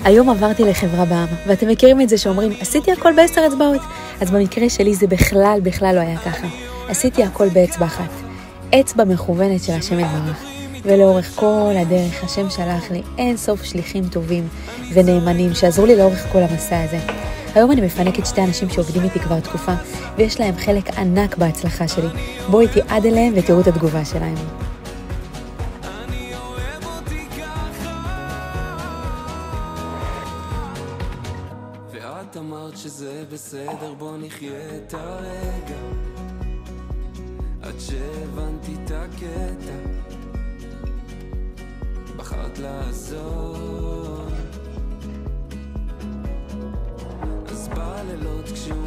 היום עברתי לחברה בע"מ, ואתם מכירים את זה שאומרים, עשיתי הכל ב10 אצבעות. אז במקרה שלי זה בכלל לא היה ככה. עשיתי הכל באצבע אחת. אצבע מכוונת של השם יתברך. ולאורך כל הדרך השם שלח לי אין סוף שליחים טובים ונאמנים שעזרו לי לאורך כל המסע הזה. היום אני מפנקת 2 אנשים שעובדים איתי כבר תקופה, ויש להם חלק ענק בהצלחה שלי. בואו איתי עד אליהם ותראו את התגובה שלהם. ואת אמרת שזה בסדר, בוא נחיה את הרגע, עד שהבנתי את הקטע, בחרת לעזור. אז בלילות כשהוא